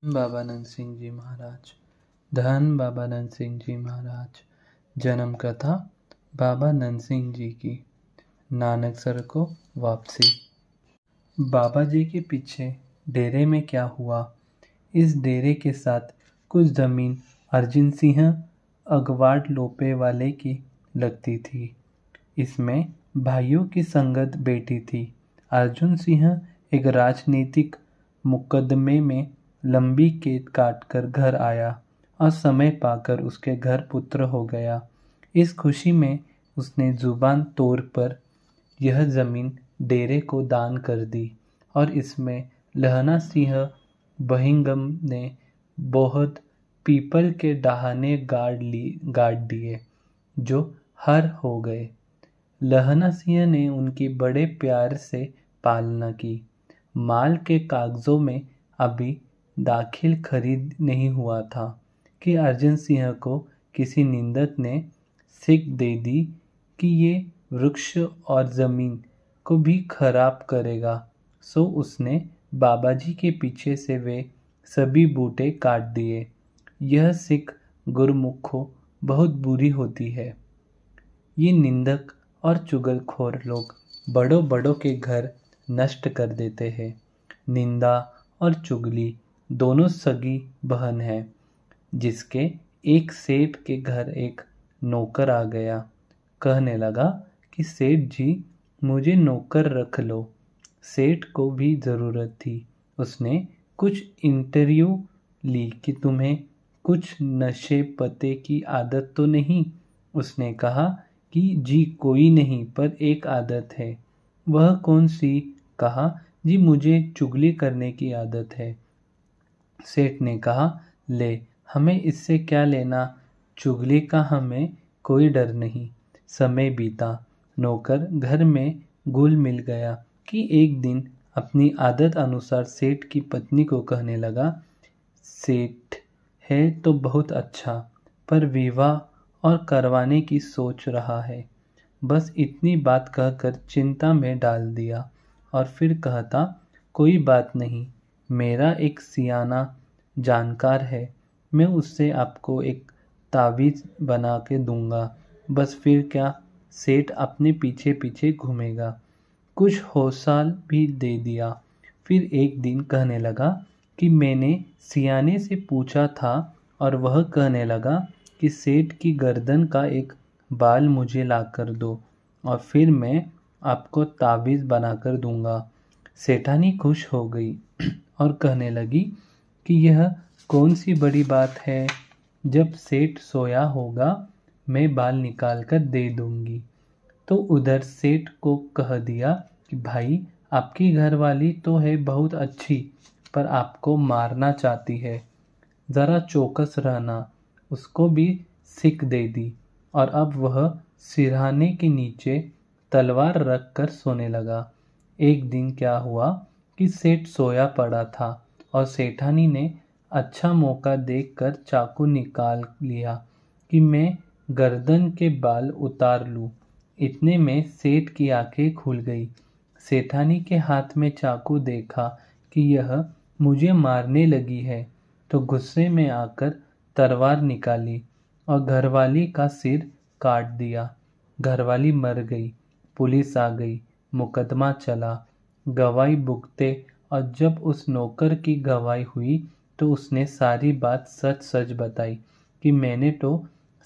बाबा नंद सिंह जी महाराज। धन बाबा नंद सिंह जी महाराज। जन्म कथा बाबा नंद सिंह जी की। नानकसर को वापसी। बाबा जी के पीछे डेरे में क्या हुआ। इस डेरे के साथ कुछ जमीन अर्जुन सिंह अगवाड़ लोपे वाले की लगती थी। इसमें भाइयों की संगत बेटी थी। अर्जुन सिंह एक राजनीतिक मुकदमे में लंबी केस काटकर घर आया और समय पाकर उसके घर पुत्र हो गया। इस खुशी में उसने जुबान तौर पर यह जमीन डेरे को दान कर दी और इसमें लहना सिंह बहिंगम ने बहुत पीपल के डहाने गाड़ दिए जो हर हो गए। लहना सिंह ने उनकी बड़े प्यार से पालना की। माल के कागजों में अभी दाखिल खरीद नहीं हुआ था कि अर्जुन सिंह को किसी निंदक ने सीख दे दी कि ये वृक्ष और जमीन को भी खराब करेगा। सो उसने बाबाजी के पीछे से वे सभी बूटे काट दिए। यह सिख गुरमुखों बहुत बुरी होती है। ये निंदक और चुगलखोर लोग बड़ों बड़ों के घर नष्ट कर देते हैं। निंदा और चुगली दोनों सगी बहन है। जिसके एक सेठ के घर एक नौकर आ गया। कहने लगा कि सेठ जी मुझे नौकर रख लो। सेठ को भी ज़रूरत थी। उसने कुछ इंटरव्यू ली कि तुम्हें कुछ नशे पते की आदत तो नहीं। उसने कहा कि जी कोई नहीं, पर एक आदत है। वह कौन सी? कहा जी मुझे चुगली करने की आदत है। सेठ ने कहा ले हमें इससे क्या लेना, चुगली का हमें कोई डर नहीं। समय बीता। नौकर घर में घुल मिल गया कि एक दिन अपनी आदत अनुसार सेठ की पत्नी को कहने लगा, सेठ है तो बहुत अच्छा, पर विवाह और करवाने की सोच रहा है। बस इतनी बात कहकर चिंता में डाल दिया और फिर कहता, कोई बात नहीं, मेरा एक सियाना जानकार है, मैं उससे आपको एक तावीज़ बना के दूंगा। बस फिर क्या, सेठ अपने पीछे पीछे घूमेगा। कुछ हौसाल भी दे दिया। फिर एक दिन कहने लगा कि मैंने सियाने से पूछा था और वह कहने लगा कि सेठ की गर्दन का एक बाल मुझे ला कर दो और फिर मैं आपको तावीज़ बनाकर दूंगा। सेठानी खुश हो गई और कहने लगी कि यह कौन सी बड़ी बात है, जब सेठ सोया होगा मैं बाल निकाल कर दे दूंगी। तो उधर सेठ को कह दिया कि भाई आपकी घरवाली तो है बहुत अच्छी, पर आपको मारना चाहती है, ज़रा चौकस रहना। उसको भी सिक दे दी और अब वह सिरहाने के नीचे तलवार रख कर सोने लगा। एक दिन क्या हुआ कि सेठ सोया पड़ा था और सेठानी ने अच्छा मौका देखकर चाकू निकाल लिया कि मैं गर्दन के बाल उतार लूं। इतने में सेठ की आंखें खुल गई। सेठानी के हाथ में चाकू देखा कि यह मुझे मारने लगी है, तो गुस्से में आकर तलवार निकाली और घरवाली का सिर काट दिया। घरवाली मर गई। पुलिस आ गई, मुकदमा चला, गवाही भुगते और जब उस नौकर की गवाही हुई तो उसने सारी बात सच सच बताई कि मैंने तो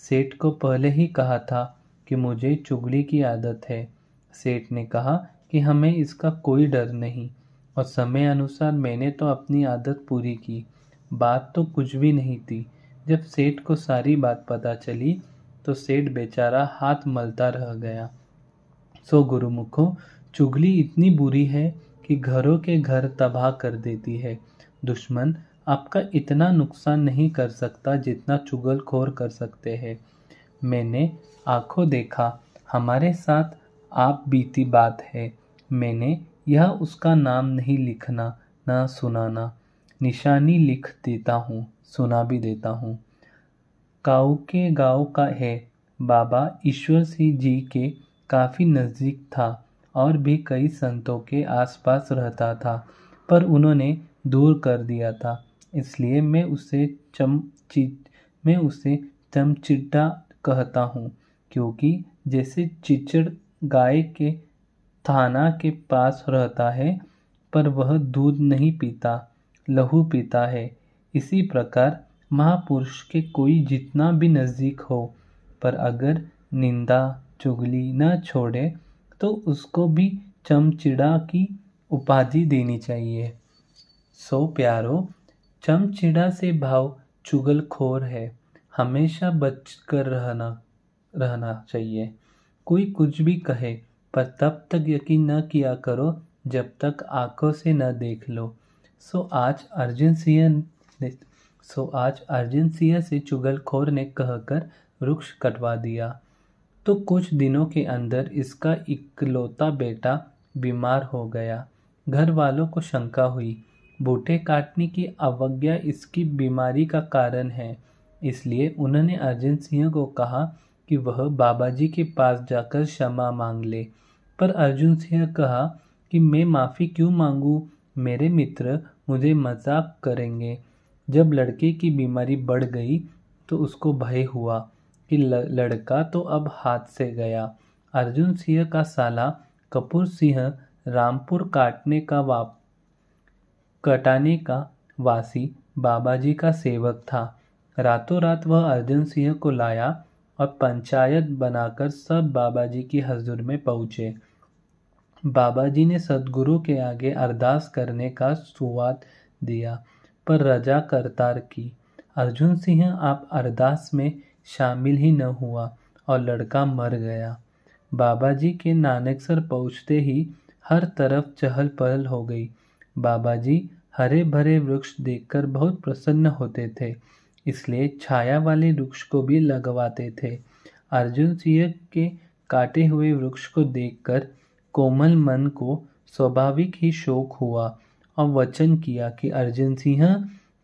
सेठ को पहले ही कहा था कि मुझे चुगली की आदत है। सेठ ने कहा कि हमें इसका कोई डर नहीं और समय अनुसार मैंने तो अपनी आदत पूरी की। बात तो कुछ भी नहीं थी। जब सेठ को सारी बात पता चली तो सेठ बेचारा हाथ मलता रह गया। सो गुरुमुखों, चुगली इतनी बुरी है कि घरों के घर तबाह कर देती है। दुश्मन आपका इतना नुकसान नहीं कर सकता जितना चुगलखोर कर सकते हैं। मैंने आंखों देखा, हमारे साथ आप बीती बात है। मैंने यह उसका नाम नहीं लिखना ना सुनाना, निशानी लिख देता हूँ, सुना भी देता हूँ। काऊ के गांव का है। बाबा ईश्वर सिंह जी के काफ़ी नज़दीक था और भी कई संतों के आसपास रहता था, पर उन्होंने दूर कर दिया था। इसलिए मैं उसे चमचिड्डा कहता हूँ, क्योंकि जैसे चिचड़ गाय के थाना के पास रहता है, पर वह दूध नहीं पीता, लहू पीता है। इसी प्रकार महापुरुष के कोई जितना भी नज़दीक हो, पर अगर निंदा चुगली न छोड़े तो उसको भी चमचिड़ा की उपाधि देनी चाहिए। सो प्यारो, चमचिड़ा से भाव चुगलखोर है, हमेशा बचकर रहना चाहिए। कोई कुछ भी कहे, पर तब तक यकीन न किया करो जब तक आंखों से न देख लो। सो आज अर्जुन सिंह से चुगलखोर ने कहकर वृक्ष कटवा दिया। तो कुछ दिनों के अंदर इसका इकलौता बेटा बीमार हो गया। घर वालों को शंका हुई, बूटे काटने की अवज्ञा इसकी बीमारी का कारण है। इसलिए उन्होंने अर्जुन सिंह को कहा कि वह बाबा जी के पास जाकर क्षमा मांग ले। पर अर्जुन सिंह कहा कि मैं माफ़ी क्यों मांगूं, मेरे मित्र मुझे मजाक करेंगे। जब लड़के की बीमारी बढ़ गई तो उसको भय हुआ कि लड़का तो अब हाथ से गया। अर्जुन सिंह का साला कपूर सिंह रामपुर कटाने का वासी बाबाजी का सेवक था। रातों रात वह अर्जुन सिंह को लाया और पंचायत बनाकर सब बाबाजी की हजूर में पहुँचे। बाबाजी ने सद्गुरु के आगे अरदास करने का सुवाद दिया, पर रजा करतार की। अर्जुन सिंह आप अरदास में शामिल ही न हुआ और लड़का मर गया। बाबाजी के नानकसर पहुँचते ही हर तरफ चहल पहल हो गई। बाबाजी हरे भरे वृक्ष देखकर बहुत प्रसन्न होते थे, इसलिए छाया वाले वृक्ष को भी लगवाते थे। अर्जुन सिंह के काटे हुए वृक्ष को देखकर कोमल मन को स्वाभाविक ही शोक हुआ और वचन किया कि अर्जुन सिंह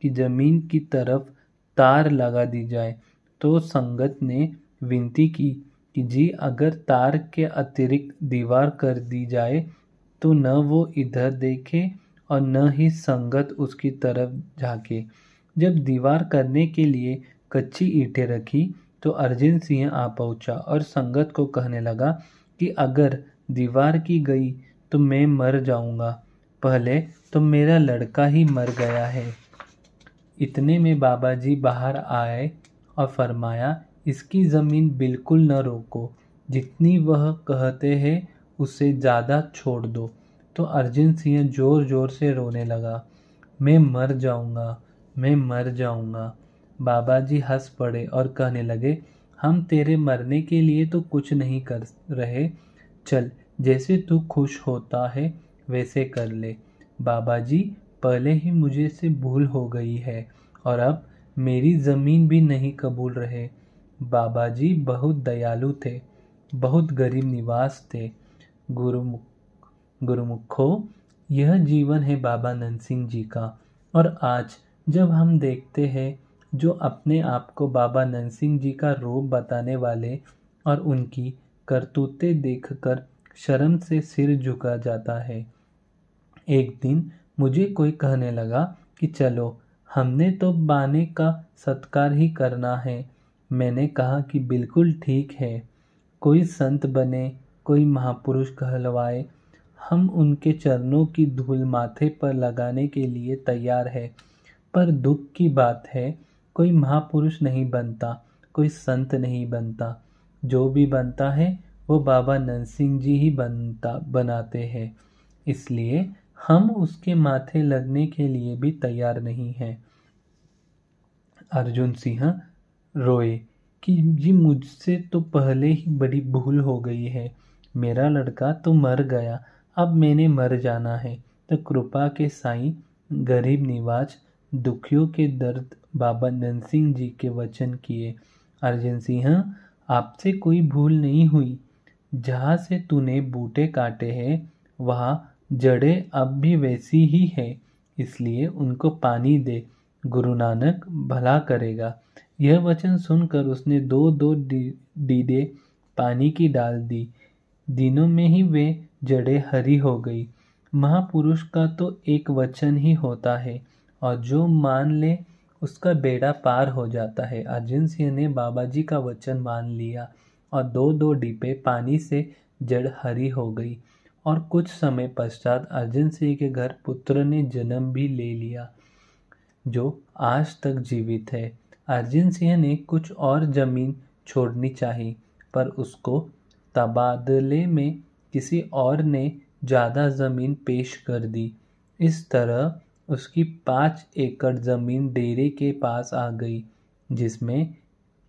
की जमीन की तरफ तार लगा दी जाए। तो संगत ने विनती की कि जी अगर तार के अतिरिक्त दीवार कर दी जाए तो न वो इधर देखे और न ही संगत उसकी तरफ झांके। जब दीवार करने के लिए कच्ची ईंटें रखी तो अर्जुन सिंह आ पहुंचा और संगत को कहने लगा कि अगर दीवार की गई तो मैं मर जाऊंगा, पहले तो मेरा लड़का ही मर गया है। इतने में बाबाजी बाहर आए और फरमाया, इसकी ज़मीन बिल्कुल न रोको, जितनी वह कहते हैं उससे ज़्यादा छोड़ दो। तो अर्जुन सिंह ज़ोर ज़ोर से रोने लगा, मैं मर जाऊंगा, मैं मर जाऊंगा। बाबाजी हंस पड़े और कहने लगे, हम तेरे मरने के लिए तो कुछ नहीं कर रहे, चल जैसे तू खुश होता है वैसे कर ले। बाबाजी पहले ही मुझे से भूल हो गई है और अब मेरी ज़मीन भी नहीं कबूल रहे। बाबाजी बहुत दयालु थे, बहुत गरीब निवास थे। गुरुमुखो, यह जीवन है बाबा नंद सिंह जी का। और आज जब हम देखते हैं जो अपने आप को बाबा नंद सिंह जी का रूप बताने वाले और उनकी करतूतें देखकर शर्म से सिर झुका जाता है। एक दिन मुझे कोई कहने लगा कि चलो हमने तो बाने का सत्कार ही करना है। मैंने कहा कि बिल्कुल ठीक है, कोई संत बने, कोई महापुरुष कहलवाए, हम उनके चरणों की धूल माथे पर लगाने के लिए तैयार है। पर दुख की बात है, कोई महापुरुष नहीं बनता, कोई संत नहीं बनता। जो भी बनता है वो बाबा नंद सिंह जी ही बनाते हैं। इसलिए हम उसके माथे लगने के लिए भी तैयार नहीं हैं। अर्जुन सिंह रोए कि जी मुझसे तो पहले ही बड़ी भूल हो गई है, मेरा लड़का तो मर गया, अब मैंने मर जाना है। तो कृपा के साईं, गरीब निवाज, दुखियों के दर्द बाबा नंद सिंह जी के वचन किए। अर्जुन सिंह, आपसे कोई भूल नहीं हुई। जहाँ से तूने बूटे काटे हैं वहाँ जड़ें अब भी वैसी ही है, इसलिए उनको पानी दे, गुरु नानक भला करेगा। यह वचन सुनकर उसने दो दो डीडे पानी की डाल दी। दिनों में ही वे जड़ें हरी हो गई। महापुरुष का तो एक वचन ही होता है और जो मान ले उसका बेड़ा पार हो जाता है। अर्जुन सिंह ने बाबा जी का वचन मान लिया और दो दो डिब्बे पानी से जड़ हरी हो गई। और कुछ समय पश्चात अर्जुन सिंह के घर पुत्र ने जन्म भी ले लिया जो आज तक जीवित है। अर्जुन सिंह ने कुछ और जमीन छोड़नी चाहिए पर उसको तबादले में किसी और ने ज़्यादा ज़मीन पेश कर दी। इस तरह उसकी 5 एकड़ ज़मीन डेरे के पास आ गई जिसमें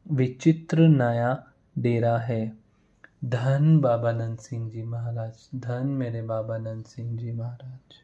विचित्र नया डेरा है। धन बाबा नंद सिंह जी महाराज, धन मेरे बाबा नंद सिंह जी महाराज।